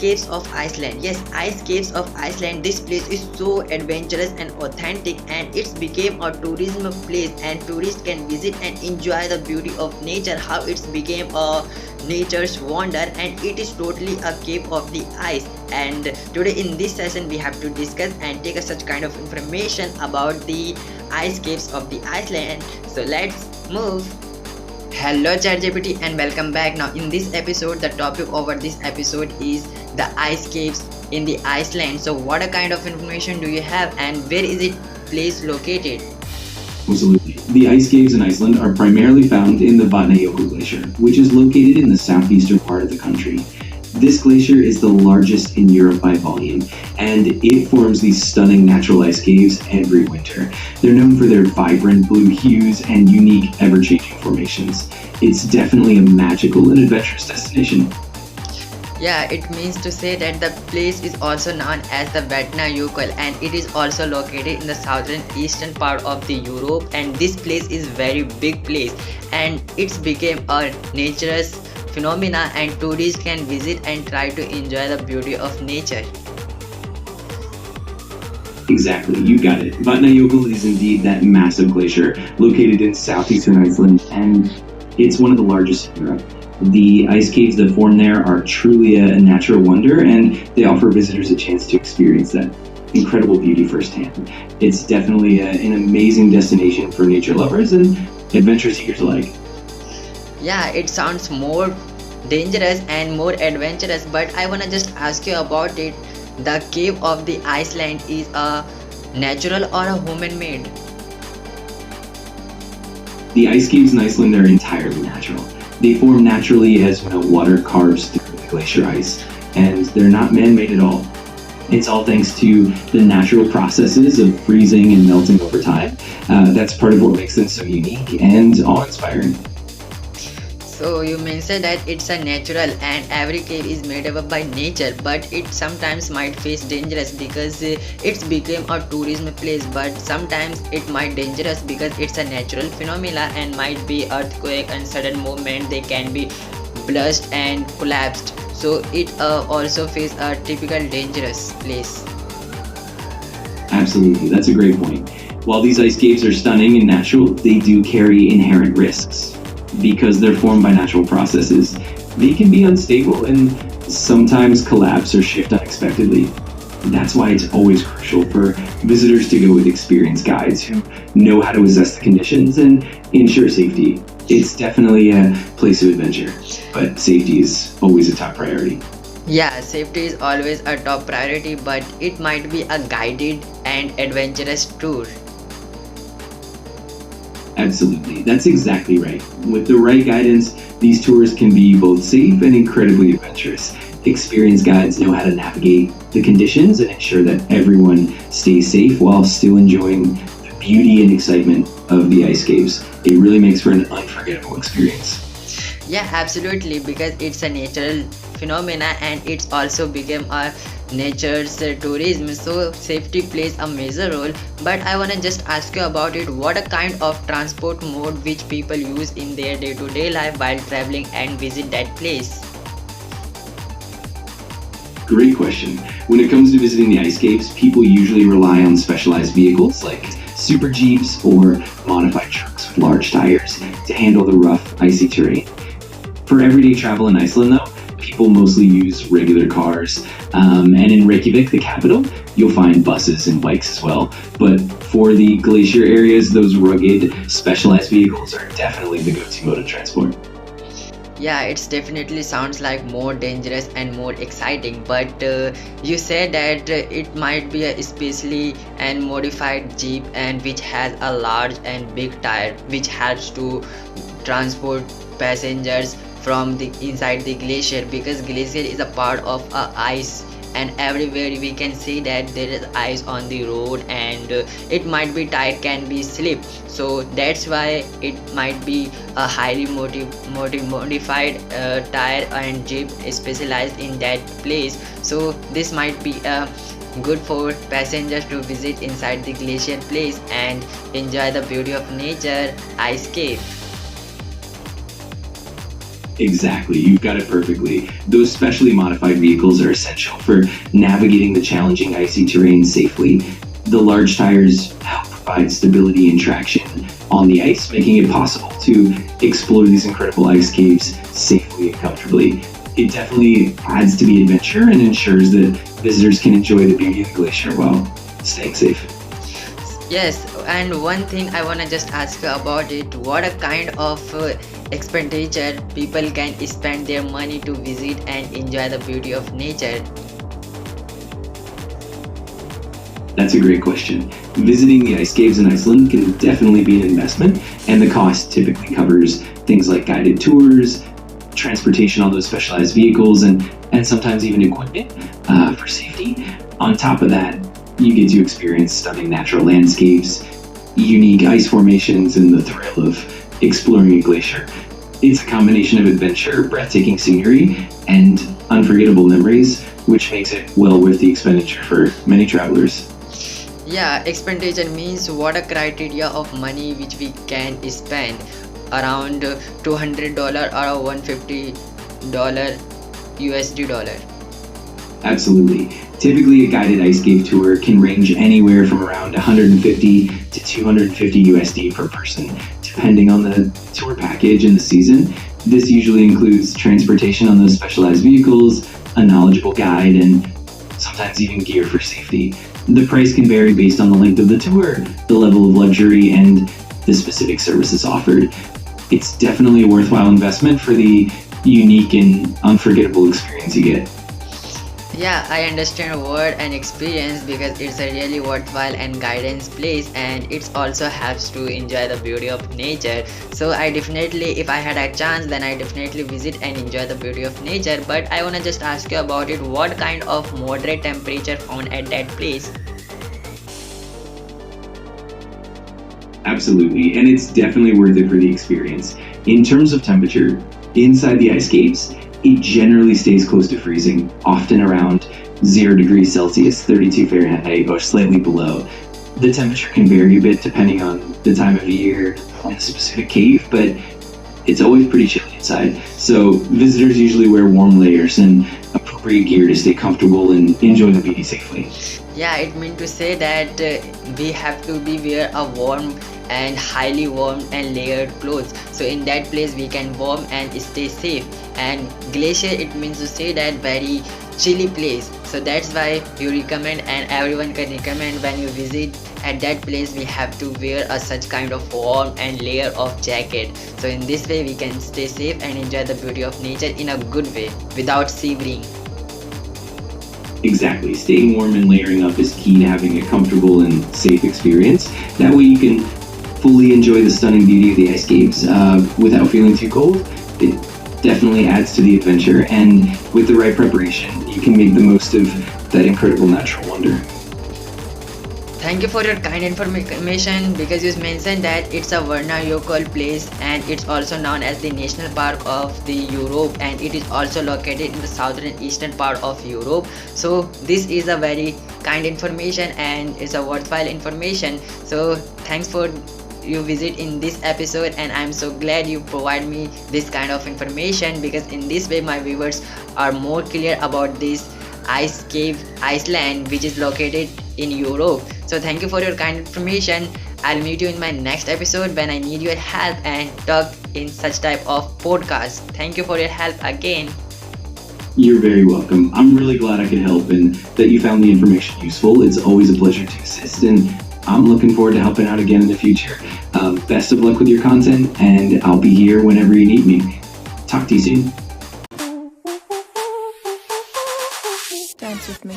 Caves of Iceland. Yes, Ice Caves of Iceland. This place is so adventurous and authentic, and it's became a tourism place, and tourists can visit and enjoy the beauty of nature. How it's became a nature's wonder, and it is totally a cave of the ice. And today in this session we have to discuss and take a such kind of information about the ice caves of the Iceland. So let's move. Hello ChatGPT and welcome back. Now in this episode the topic over this episode is the ice caves in the Iceland. So what a kind of information do you have, and where is it place located? Absolutely. The ice caves in Iceland are primarily found in the Vatnajökull Glacier, which is located in the southeastern part of the country. This glacier is the largest in Europe by volume, and it forms these stunning natural ice caves every winter. They're known for their vibrant blue hues and unique, ever-changing formations. It's definitely a magical and adventurous destination. Yeah, it means to say that the place is also known as the Vatnajökull, and it is also located in the southern eastern part of the Europe, and this place is very big place, and it's became a nature's phenomena, and tourists can visit and try to enjoy the beauty of nature. Exactly, you got it. Vatnajökull is indeed that massive glacier located in southeastern Iceland, and it's one of the largest in Europe. The ice caves that form there are truly a natural wonder, and they offer visitors a chance to experience that incredible beauty firsthand. It's definitely an amazing destination for nature lovers and adventure seekers alike. Yeah, it sounds more dangerous and more adventurous, but I wanna just ask you about it. The cave of the Iceland is a natural or a human made? The ice caves in Iceland are entirely natural. They form naturally as when water carves through the glacier ice, and they're not man-made at all. It's all thanks to the natural processes of freezing and melting over time. That's part of what makes them so unique and awe-inspiring. So you mentioned that it's a natural and every cave is made up by nature, but it sometimes might face dangerous because it's become a tourism place, but sometimes it might dangerous because it's a natural phenomena and might be earthquake and sudden movement, they can be blast and collapsed. So it also face a typical dangerous place. Absolutely, that's a great point. While these ice caves are stunning and natural, they do carry inherent risks. Because they're formed by natural processes, they can be unstable and sometimes collapse or shift unexpectedly. That's why it's always crucial for visitors to go with experienced guides who know how to assess the conditions and ensure safety. It's definitely a place of adventure, but safety is always a top priority. Yeah, safety is always a top priority, but it might be a guided and adventurous tour. Absolutely, that's exactly right. With the right guidance, these tours can be both safe and incredibly adventurous. Experienced guides know how to navigate the conditions and ensure that everyone stays safe while still enjoying the beauty and excitement of the ice caves. It really makes for an unforgettable experience. Yeah, absolutely, because it's a natural phenomena and it's also become a nature's tourism, so safety plays a major role. But I want to just ask you about it, what a kind of transport mode which people use in their day-to-day life while traveling and visit that place? Great question. When it comes to visiting the ice caves, people usually rely on specialized vehicles like super jeeps or modified trucks with large tires to handle the rough, icy terrain. For everyday travel in Iceland, though, people mostly use regular cars. And in Reykjavik, the capital, you'll find buses and bikes as well. But for the glacier areas, those rugged, specialized vehicles are definitely the go-to mode of transport. Yeah, it's definitely sounds like more dangerous and more exciting, but you said that it might be a specially and modified jeep and which has a large and big tire which helps to transport passengers from the inside the glacier, because glacier is a part of ice and everywhere we can see that there is ice on the road, and it might be tire can be slip, so that's why it might be a highly modified tire and jeep specialized in that place. So this might be good for passengers to visit inside the glacier place and enjoy the beauty of nature ice cave. Exactly, you've got it perfectly. Those specially modified vehicles are essential for navigating the challenging icy terrain safely. The large tires help provide stability and traction on the ice, making it possible to explore these incredible ice caves safely and comfortably. It definitely adds to the adventure and ensures that visitors can enjoy the beauty of the glacier while staying safe. Yes, and one thing I wanna just ask you about it. What a kind of expenditure people can spend their money to visit and enjoy the beauty of nature? That's a great question. Visiting the ice caves in Iceland can definitely be an investment, and the cost typically covers things like guided tours, transportation on those specialized vehicles, and sometimes even equipment for safety. On top of that, you get to experience stunning natural landscapes, unique ice formations, and the thrill of exploring a glacier. It's a combination of adventure, breathtaking scenery, and unforgettable memories, which makes it well worth the expenditure for many travelers. Yeah, expenditure means what a criteria of money which we can spend around $200 or $150 USD dollar. Absolutely. Typically, a guided ice cave tour can range anywhere from around 150 to 250 USD per person, depending on the tour package and the season. This usually includes transportation on those specialized vehicles, a knowledgeable guide, and sometimes even gear for safety. The price can vary based on the length of the tour, the level of luxury, and the specific services offered. It's definitely a worthwhile investment for the unique and unforgettable experience you get. Yeah, I understand word and experience because it's a really worthwhile and guidance place, and it also helps to enjoy the beauty of nature. So I definitely, if I had a chance, then I definitely visit and enjoy the beauty of nature. But I wanna just ask you about it. What kind of moderate temperature found at that place? Absolutely, and it's definitely worth it for the experience. In terms of temperature, inside the ice caves, it generally stays close to freezing, often around 0 degrees Celsius, 32 Fahrenheit, or slightly below. The temperature can vary a bit depending on the time of year and the specific cave, but it's always pretty chilly inside. So visitors usually wear warm layers and appropriate gear to stay comfortable and enjoy the beauty safely. Yeah, it means to say that we have to be wear a warm and highly warm and layered clothes, so in that place we can warm and stay safe. And glacier, it means to say that very chilly place, so that's why you recommend and everyone can recommend when you visit at that place we have to wear a such kind of warm and layer of jacket, so in this way we can stay safe and enjoy the beauty of nature in a good way without shivering. Exactly. Staying warm and layering up is key to having a comfortable and safe experience. That way you can fully enjoy the stunning beauty of the ice caves without feeling too cold. It definitely adds to the adventure, and with the right preparation, you can make the most of that incredible natural wonder. Thank you for your kind information because you mentioned that it's a Varna-Yokol place and it's also known as the national park of the Europe, and it is also located in the southern eastern part of Europe. So this is a very kind information and it's a worthwhile information. So thanks for you visit in this episode, and I'm so glad you provide me this kind of information because in this way my viewers are more clear about this ice cave Iceland which is located in Europe. So thank you for your kind information. I'll meet you in my next episode when I need your help and talk in such type of podcast. Thank you for your help again. You're very welcome. I'm really glad I could help and that you found the information useful. It's always a pleasure to assist, and I'm looking forward to helping out again in the future. Best of luck with your content, and I'll be here whenever you need me. Talk to you soon. Dance with me.